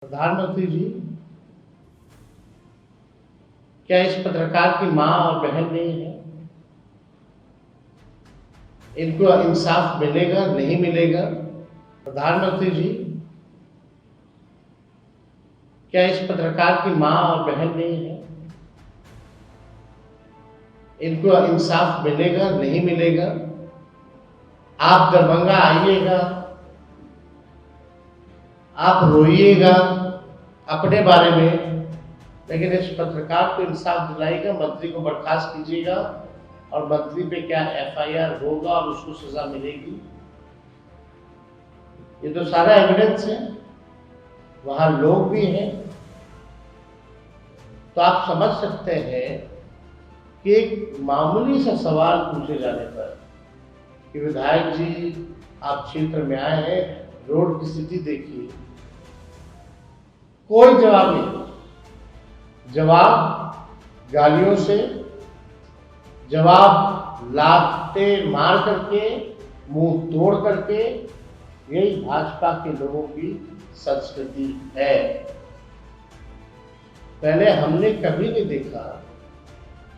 प्रधानमंत्री जी, क्या इस पत्रकार की मां और बहन नहीं है? इनको इंसाफ मिलेगा नहीं मिलेगा? प्रधानमंत्री जी, क्या इस पत्रकार की मां और बहन नहीं है? इनको इंसाफ मिलेगा नहीं मिलेगा? आप दरभंगा आइएगा, आप रोइएगा अपने बारे में, लेकिन इस पत्रकार को इंसाफ दिलाइएगा, मंत्री को बर्खास्त कीजिएगा और मंत्री पे क्या एफआईआर होगा और उसको सजा मिलेगी। ये तो सारा एविडेंस है, वहां लोग भी हैं, तो आप समझ सकते हैं कि एक मामूली सा सवाल पूछे जाने पर कि विधायक जी आप क्षेत्र में आए हैं, रोड की स्थिति देखिए, कोई जवाब नहीं। जवाब गालियों से, जवाब लाते मार करके, मुंह तोड़ करके। यही भाजपा के लोगों की संस्कृति है। पहले हमने कभी नहीं देखा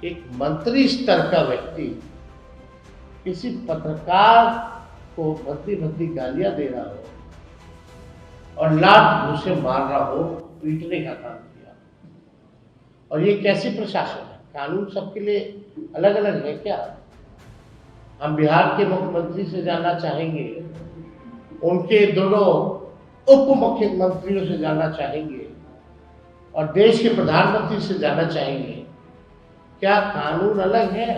एक मंत्री स्तर का व्यक्ति किसी पत्रकार को भद्दी भद्दी गालियां दे रहा हो और लात घूंसे मार रहा हो, पीटने का काम किया। और ये कैसी प्रशासन है? कानून सबके लिए अलग अलग है क्या? हम बिहार के मुख्यमंत्री से जानना चाहेंगे, उनके दोनों उप मुख्यमंत्रियों से जानना चाहेंगे और देश के प्रधानमंत्री से जानना चाहेंगे, क्या कानून अलग है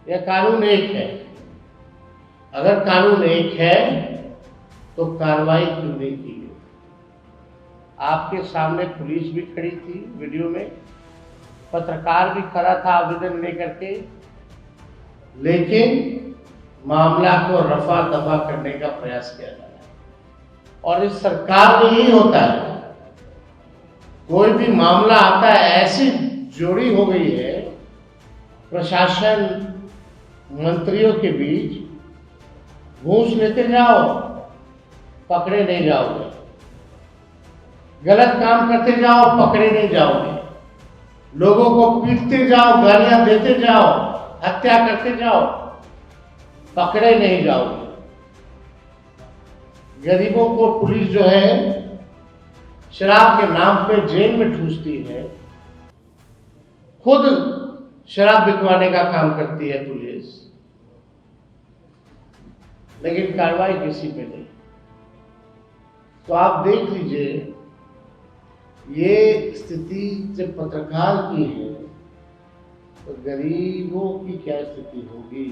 या कानून एक है? अगर कानून एक है तो कार्रवाई क्यों नहीं की गई? आपके सामने पुलिस भी खड़ी थी वीडियो में, पत्रकार भी खड़ा था आवेदन लेकर के, लेकिन मामला को रफा दफा करने का प्रयास किया जा रहा है। और इस सरकार में यही होता है, कोई भी मामला आता है, ऐसी जोड़ी हो गई है प्रशासन मंत्रियों के बीच, घूस लेते जाओ पकड़े नहीं जाओगे, गलत काम करते जाओ पकड़े नहीं जाओगे, लोगों को पीटते जाओ, गालियां देते जाओ, हत्या करते जाओ, पकड़े नहीं जाओगे। गरीबों को पुलिस जो है शराब के नाम पे जेल में ठूसती है, खुद शराब बिकवाने का काम करती है पुलिस, लेकिन कार्रवाई किसी पे नहीं। तो आप देख लीजिए, ये स्थिति जब पत्रकार की है तो गरीबों की क्या स्थिति होगी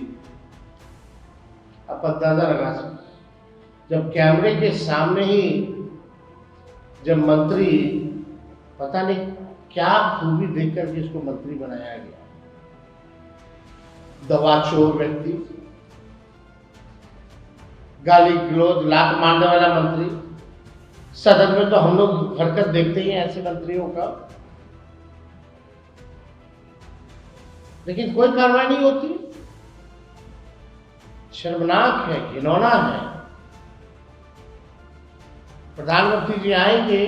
आप अंदाजा लगा सकते। जब कैमरे के सामने ही जब मंत्री, पता नहीं क्या खूबी देख करके इसको मंत्री बनाया गया, दवाचोर व्यक्ति, गाली गलौज लात मारने वाला मंत्री। सदन में तो हम लोग हरकत देखते ही हैं ऐसे मंत्रियों का, लेकिन कोई कार्रवाई नहीं होती। शर्मनाक है, घिनौना है। प्रधानमंत्री जी आएंगे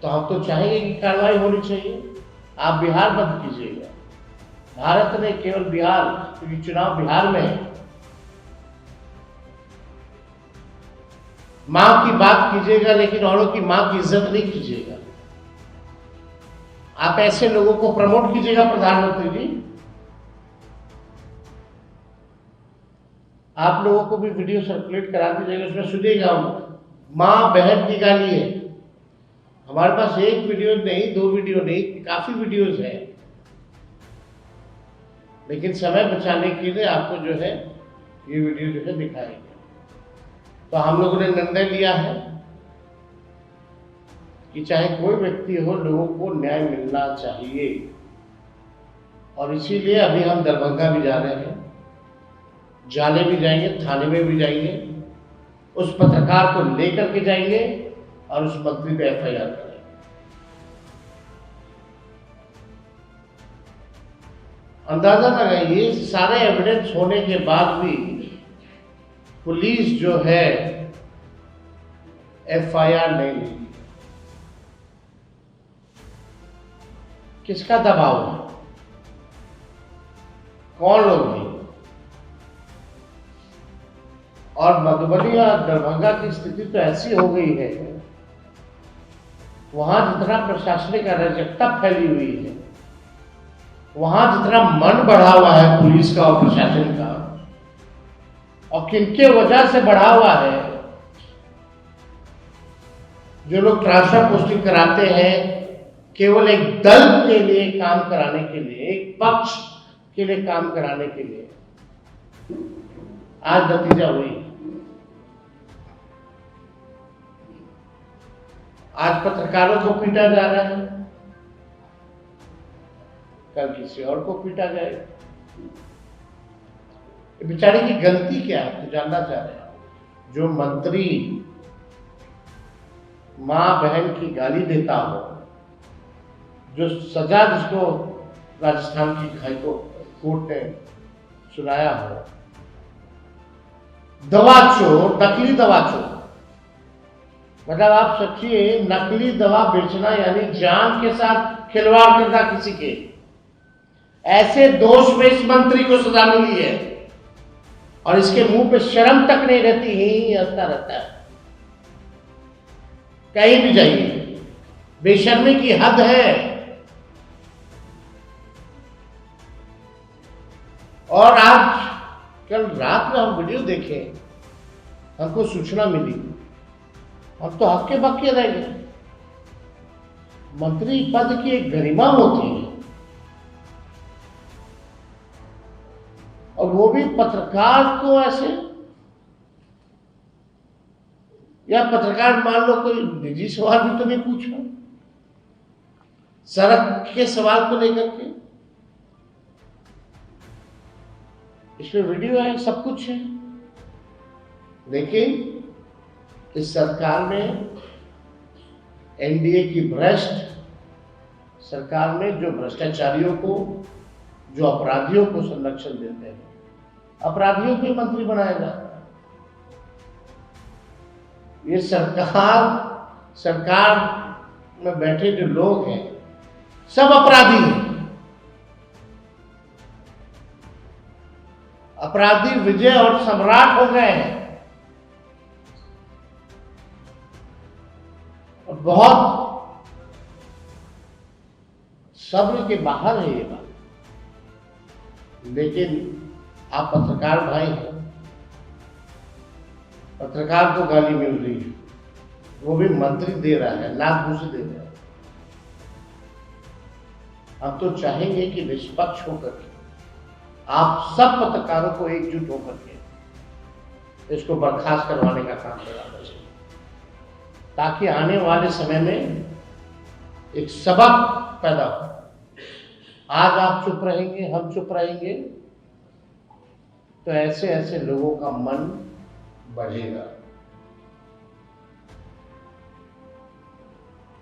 तो हम तो चाहेंगे कि कार्रवाई होनी चाहिए। आप बिहार बंद कीजिएगा, भारत ने केवल बिहार, क्योंकि चुनाव बिहार में है। मां की बात कीजिएगा लेकिन औरों की मां की इज्जत नहीं कीजिएगा। आप ऐसे लोगों को प्रमोट कीजिएगा प्रधानमंत्री जी। आप लोगों को भी वीडियो सर्कुलेट करा दीजिएगा, उसमें सुनिएगा, मां बहन की गाली है। हमारे पास एक वीडियो नहीं, दो वीडियो नहीं, काफी वीडियोज है, लेकिन समय बचाने के लिए आपको जो है ये वीडियो जो है दिखाएंगे। तो हम लोगों ने निर्णय लिया है कि चाहे कोई व्यक्ति हो, लोगों को न्याय मिलना चाहिए, और इसीलिए अभी हम दरभंगा भी जा रहे हैं, जाले भी जाएंगे, थाने में भी जाएंगे, उस पत्रकार को लेकर के जाएंगे और उस मंत्री पे एफआईआर करेंगे। अंदाजा लगाइए, सारे एविडेंस होने के बाद भी पुलिस जो है एफआईआर नहीं लेगी। किसका दबाव है? कौन लोग हैं? और मधुबनी और दरभंगा की स्थिति तो ऐसी हो गई है, वहां जितना प्रशासनिक अराजकता फैली हुई है, वहां जितना मन बढ़ा हुआ है पुलिस का और प्रशासन का, और किनके वजह से बढ़ा हुआ है, जो लोग ट्रांसफर पोस्टिंग कराते हैं केवल एक दल के लिए काम कराने के लिए, एक पक्ष के लिए काम कराने के लिए, आज नतीजा हुई। आज पत्रकारों को पीटा जा रहा है, कल किसी और को पीटा जाएगा। बेचारे की गलती क्या है तो जानना चाह रहे हैं। जो मंत्री मां बहन की गाली देता हो, जो सजा जिसको राजस्थान की हाई कोर्ट ने सुनाया हो, दवा चोर, नकली दवा चोर, मतलब आप सोचिए, नकली दवा बेचना यानी जान के साथ खिलवाड़ करना किसी के, ऐसे दोष में इस मंत्री को सजा मिली है और इसके मुंह पे शर्म तक नहीं रहती, ही हंसता रहता है। कहीं भी जाइए, बेशर्मी की हद है। और आज कल रात में हम वीडियो देखे, हमको सूचना मिली, हम तो हक्के बक्के रह गए। मंत्री पद की एक गरिमा होती है, और वो भी पत्रकार को ऐसे, या पत्रकार मान लो कोई निजी सवाल भी तो नहीं पूछा, सड़क के सवाल को लेकर के। इसमें वीडियो है, सब कुछ है, लेकिन इस सरकार में, एनडीए की भ्रष्ट सरकार में, जो भ्रष्टाचारियों को, जो अपराधियों को संरक्षण देते हैं, अपराधियों को मंत्री बनाया जाता है। ये सरकार में बैठे जो लोग हैं सब अपराधी हैं। अपराधी विजय और सम्राट हो गए हैं। और बहुत सब्र के बाहर है ये बात, लेकिन आप पत्रकार भाई हैं, पत्रकार को गाली मिल रही है, वो भी मंत्री दे रहा है, लाख घूस दे रहा है। हम तो चाहेंगे कि निष्पक्ष होकर के आप सब पत्रकारों को एकजुट होकर के इसको बर्खास्त करवाने का काम कराना चाहिए, ताकि आने वाले समय में एक सबक पैदा हो। आज आप चुप रहेंगे, हम चुप रहेंगे, तो ऐसे ऐसे लोगों का मन बढ़ेगा।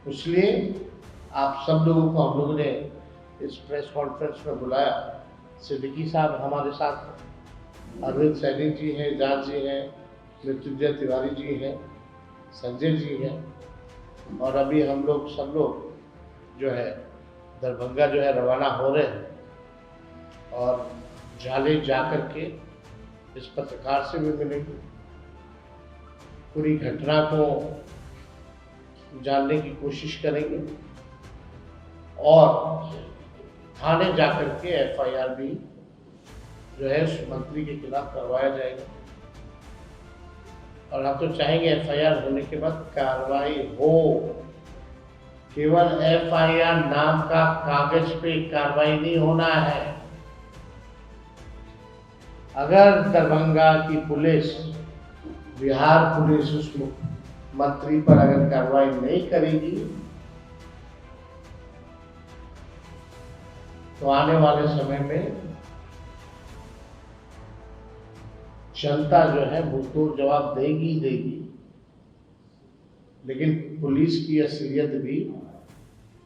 इसलिए आप सब लोगों को हम लोगों ने इस प्रेस कॉन्फ्रेंस में बुलाया। सिद्दीकी साहब हमारे साथ, अरविंद सैनी जी हैं, जाट जी हैं, मृत्युंजय तिवारी जी हैं, संजय जी हैं, और अभी हम लोग सब लोग जो है दरभंगा जो है रवाना हो रहे हैं, और झाले जा कर के इस पत्रकार से भी मिलेंगे, पूरी घटना को जानने की कोशिश करेंगे, और थाने जाकर के एफआईआर भी जो है उस मंत्री के खिलाफ करवाया जाएगा। और हम तो चाहेंगे एफआईआर होने के बाद कार्रवाई हो। केवल एफआईआर नाम का कागज पे कार्रवाई नहीं होना है। अगर दरभंगा की पुलिस, बिहार पुलिस उस मंत्री पर अगर कार्रवाई नहीं करेगी, तो आने वाले समय में जनता जो है मुंहतोड़ जवाब देगी ही देगी। लेकिन पुलिस की असलियत भी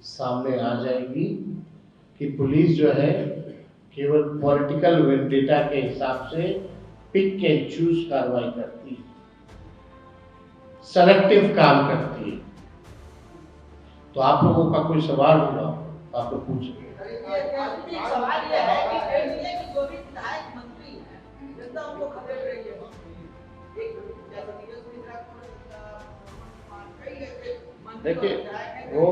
सामने आ जाएगी कि पुलिस जो है केवल पॉलिटिकल वेंडेटा के हिसाब से पिक एंड चूज कार्रवाई करती है, सेलेक्टिव काम करती है। तो आप लोगों का कोई सवाल होगा तो आप लोग पूछिए। सवाल यह है कि जो भी विधायक मंत्री हैं, जनता उनको खदेड़ रही है। देखिए, वो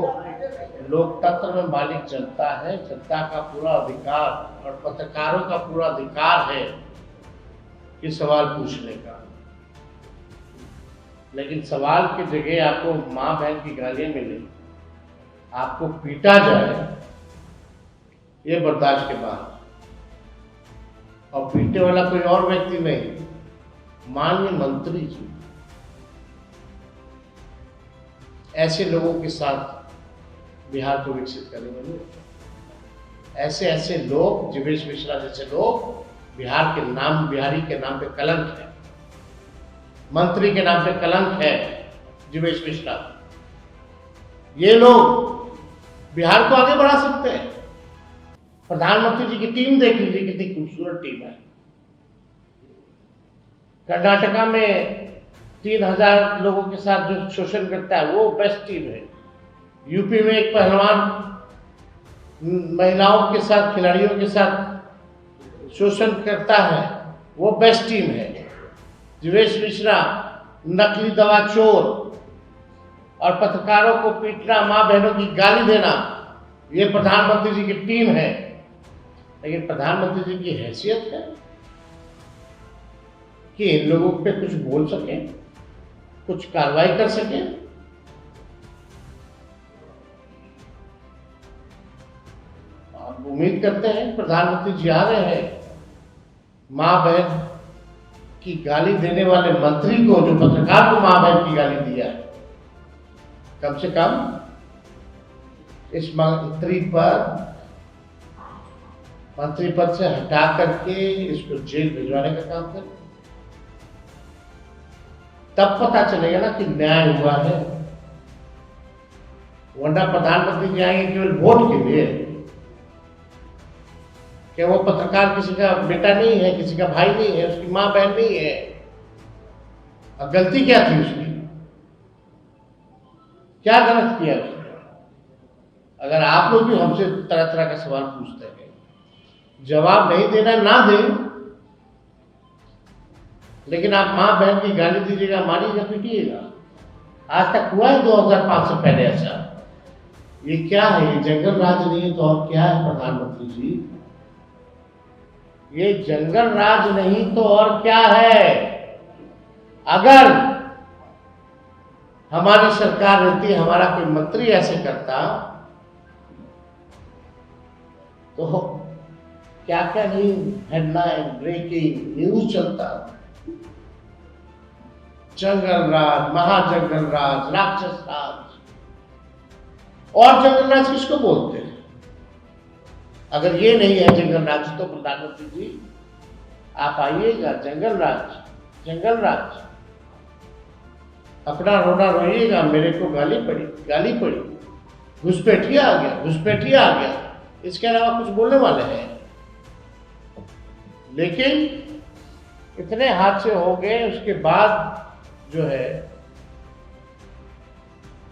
लोकतंत्र में मालिक जनता है, जनता का पूरा अधिकार और पत्रकारों का पूरा अधिकार है कि सवाल पूछने का। लेकिन सवाल की जगह आपको माँ बहन की गालियां मिले, आपको पीटा जाए, ये बर्दाश्त के बाहर। और पीटने वाला कोई और व्यक्ति नहीं, माननीय मंत्री जी। ऐसे लोगों के साथ बिहार को विकसित करेंगे लोग। ऐसे ऐसे लोग, जीवेश मिश्रा जैसे लोग बिहार के नाम, बिहारी के नाम पे कलंक है, मंत्री के नाम पे कलंक है। जीवेश मिश्रा, ये लोग बिहार को आगे बढ़ा सकते हैं। प्रधानमंत्री जी की टीम देख लीजिए, कितनी खूबसूरत टीम है। कर्नाटका में 3000 लोगों के साथ जो शोषण करता है वो बेस्ट टीम है। यूपी में एक पहलवान महिलाओं के साथ, खिलाड़ियों के साथ शोषण करता है, वो बेस्ट टीम है। जीवेश मिश्रा नकली दवा चोर और पत्रकारों को पीटना, मां बहनों की गाली देना, ये प्रधानमंत्री जी की टीम है। लेकिन प्रधानमंत्री जी की हैसियत है कि इन लोगों पे कुछ बोल सके, कुछ कार्रवाई कर सके। आप उम्मीद करते हैं प्रधानमंत्री जी आ रहे हैं, मां बहन की गाली देने वाले मंत्री को, जो पत्रकार को मां बहन की गाली दिया है, कम से कम इस मंत्री पद से हटा करके इसको जेल भिजवाने का काम करें। तब पता चलेगा ना कि न्याय हुआ है। वरना प्रधानमंत्री जी आएंगे केवल वोट के लिए। क्या वो पत्रकार किसी का बेटा नहीं है, किसी का भाई नहीं है, उसकी मां बहन नहीं है? अब गलती क्या थी उसकी? क्या गलत किया उसने? अगर आप लोग भी हमसे तरह तरह का सवाल पूछते हैं, जवाब नहीं देना ना दें, लेकिन आप मां बहन की गाली दीजिएगा, मारिएगा, पीटिएगा। आज तक हुआ है 2005 से पहले ऐसा? ये क्या है? ये जंगल राज नहीं है तो और क्या है प्रधानमंत्री जी? ये जंगल राज नहीं तो और क्या है? अगर हमारी सरकार रहती, हमारा कोई मंत्री ऐसे करता तो क्या क्या नहीं हेडलाइन, ब्रेकिंग न्यूज चलता। जंगल राज, महाजंगल राज, राक्षस राज। और जंगल राज किसको बोलते हैं? अगर ये नहीं है जंगल राज तो प्रधानमंत्री जी आप आइएगा, जंगल राज, जंगल राज। अपना रोना रोइएगा, मेरे को गाली पड़ी, घुसपैठिया आ गया। इसके अलावा कुछ बोलने वाले हैं? लेकिन इतने हादसे हो गए, उसके बाद जो है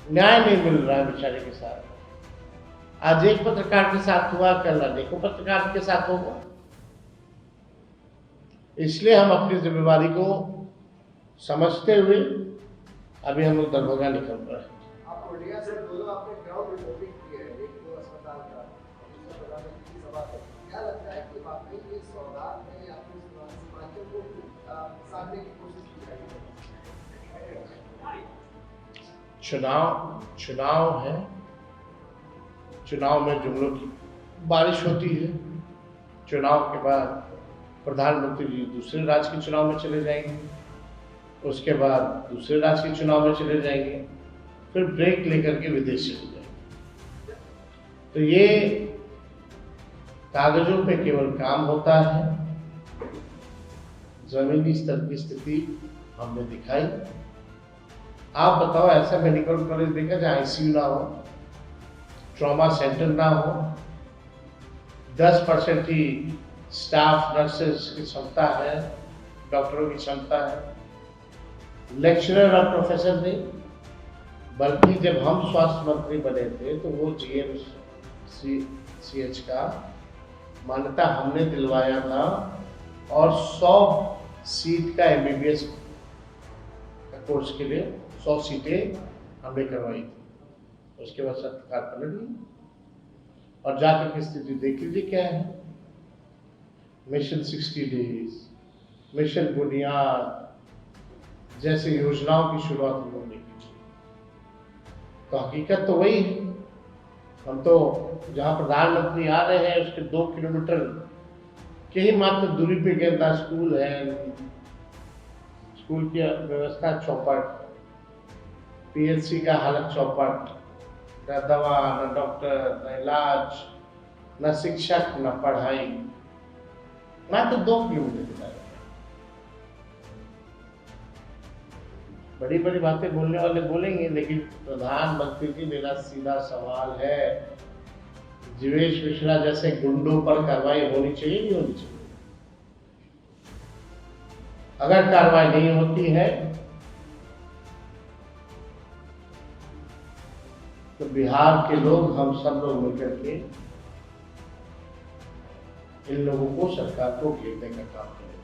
न्याय नहीं मिल रहा है बेचारे के साथ। आज एक पत्रकार के साथ हुआ, कल अनेकों पत्रकार के साथ होगा। इसलिए हम अपनी जिम्मेवारी को समझते हुए अभी हम लोग दरभंगा निकल रहे हैं। चुनाव है, चुनाव में जुमलों की बारिश होती है। चुनाव के बाद प्रधानमंत्री जी दूसरे राज्य के चुनाव में चले जाएंगे, उसके बाद दूसरे राज्य के चुनाव में चले जाएंगे, फिर ब्रेक लेकर के विदेश चले जाएंगे। तो ये कागजों पे केवल काम होता है, जमीनी स्तर की स्थिति हमने दिखाई। आप बताओ, ऐसा मेडिकल कॉलेज देखा जहाँ आईसीयू ना हो, ट्रॉमा सेंटर ना हो, 10% ही स्टाफ नर्सेस की क्षमता है, डॉक्टरों की क्षमता है। लेक्चरर और प्रोफेसर नहीं, बल्कि जब हम स्वास्थ्य मंत्री बने थे तो वो GMCH का मान्यता हमने दिलवाया था और 100 सीट का MBBS का कोर्स के लिए 100 सीटें हमने करवाई थी। उसके बाद सरकार पलट गई और जाकर की स्थिति देख लीजिए क्या है। मिशन 60 डेज, मिशन बुनियाद जैसे योजनाओं की शुरुआत उन्होंने की। तो हकीकत तो वही है। हम तो जहाँ प्रधानमंत्री आ रहे हैं उसके 2 किलोमीटर के ही मात्र दूरी पे गेंदा स्कूल है, स्कूल की व्यवस्था चौपट, PHC का हालत चौपट, न दवा, न डॉक्टर, न इलाज, न शिक्षक, न पढ़ाई, मात्र 2 किलोमीटर की दायरे। बड़ी बड़ी बातें बोलने वाले बोलेंगे, लेकिन प्रधानमंत्री जी, मेरा सीधा सवाल है, जीवेश मिश्रा जैसे गुंडों पर कार्रवाई होनी चाहिए नहीं होनी चाहिए? अगर कार्रवाई नहीं होती है तो बिहार के लोग, हम सब लोग मिलकर के इन लोगों को, सरकार को घेरने का काम करें।